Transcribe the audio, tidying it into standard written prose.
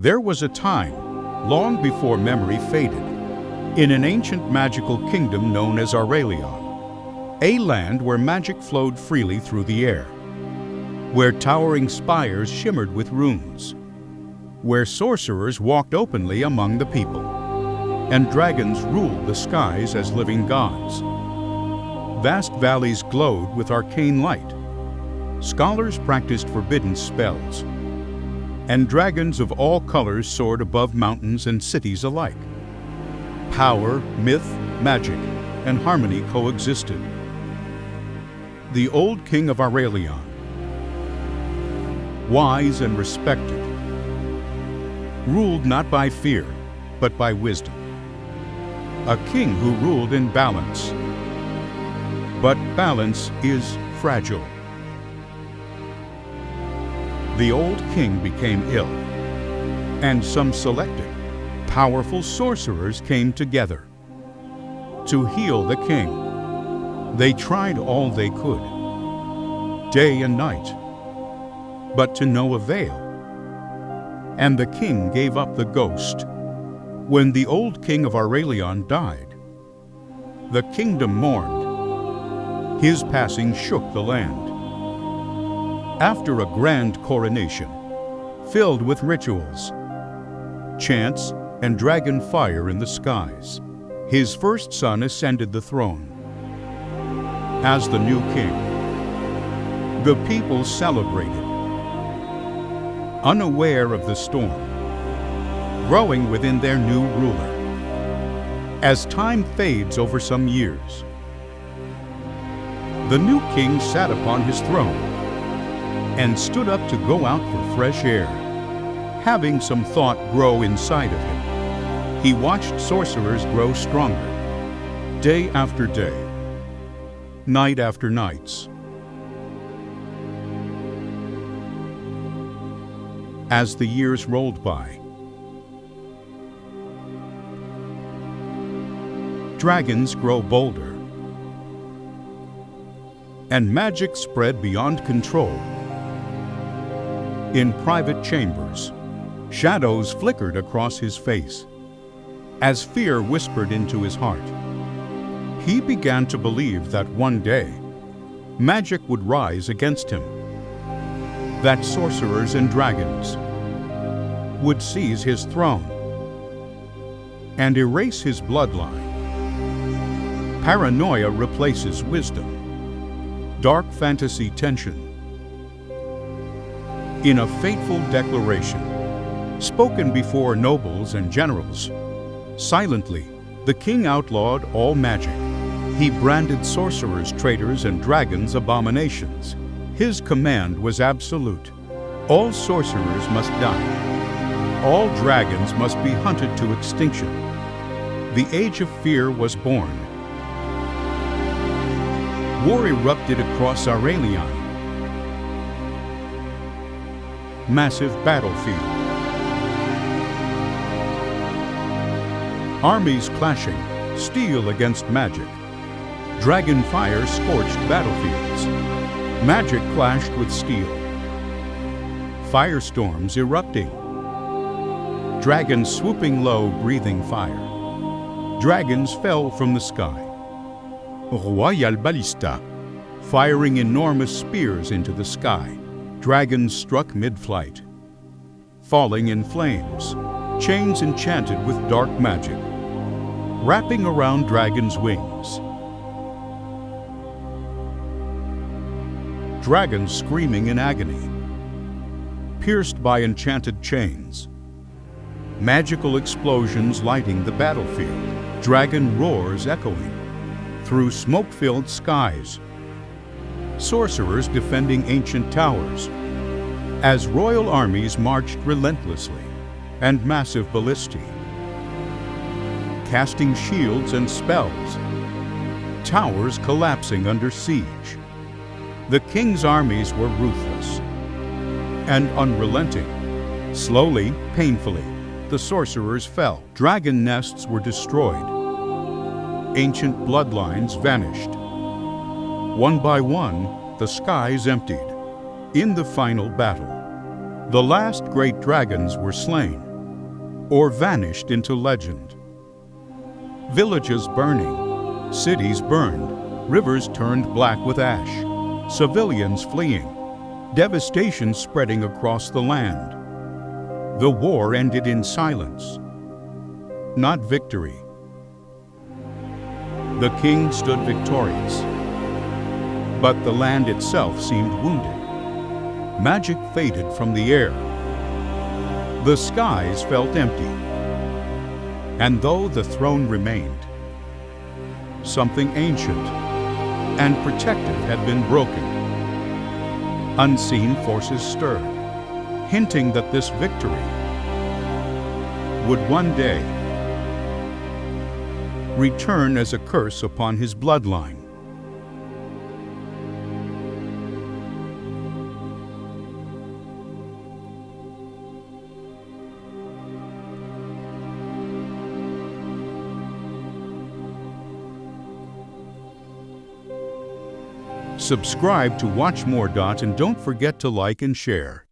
There was a time, long before memory faded, in an ancient magical kingdom known as Aurelion, a land where magic flowed freely through the air, where towering spires shimmered with runes, where sorcerers walked openly among the people, and dragons ruled the skies as living gods. Vast valleys glowed with arcane light. Scholars practiced forbidden spells, and dragons of all colors soared above mountains and cities alike. Power, myth, magic, and harmony coexisted. The old king of Aurelion, wise and respected, ruled not by fear, but by wisdom. A king who ruled in balance. But balance is fragile. The old king became ill, and some selected, powerful sorcerers came together to heal the king. They tried all they could, day and night, but to no avail. And the king gave up the ghost. When the old king of Aurelion died, the kingdom mourned. His passing shook the land. After a grand coronation, filled with rituals, chants, and dragon fire in the skies, his first son ascended the throne. As the new king, the people celebrated, unaware of the storm growing within their new ruler. As time fades over some years, the new king sat upon his throne and stood up to go out for fresh air, having some thought grow inside of him. He watched sorcerers grow stronger, day after day, night after nights. As the years rolled by, dragons grow bolder, and magic spread beyond control. In private chambers, shadows flickered across his face as fear whispered into his heart. He began to believe that one day, magic would rise against him, that sorcerers and dragons would seize his throne and erase his bloodline. Paranoia replaces wisdom, dark fantasy tension. In a fateful declaration, spoken before nobles and generals, silently, the king outlawed all magic. He branded sorcerers traitors and dragons abominations. His command was absolute. All sorcerers must die. All dragons must be hunted to extinction. The age of fear was born. War erupted across Aurelion. Massive battlefield. Armies clashing, steel against magic. Dragon fire scorched battlefields. Magic clashed with steel. Firestorms erupting. Dragons swooping low, breathing fire. Dragons fell from the sky. Royal Ballista, firing enormous spears into the sky. Dragons struck mid-flight, falling in flames. Chains enchanted with dark magic, wrapping around dragons' wings. Dragons screaming in agony, pierced by enchanted chains. Magical explosions lighting the battlefield. Dragon roars echoing through smoke-filled skies. Sorcerers defending ancient towers as royal armies marched relentlessly, and massive ballistae, casting shields and spells. Towers collapsing under siege. The king's armies were ruthless and unrelenting. Slowly, painfully, the sorcerers fell. Dragon nests were destroyed. Ancient bloodlines vanished. One by one, the skies emptied. In the final battle, the last great dragons were slain. or vanished into legend. Villages burning, cities burned, rivers turned black with ash, civilians fleeing, devastation spreading across the land. The war ended in silence, not victory. The king stood victorious, but the land itself seemed wounded. Magic faded from the air. The skies felt empty. And though the throne remained, something ancient and protective had been broken. Unseen forces stirred, hinting that this victory would one day return as a curse upon his bloodline. Subscribe to watch more. And don't forget to like and share.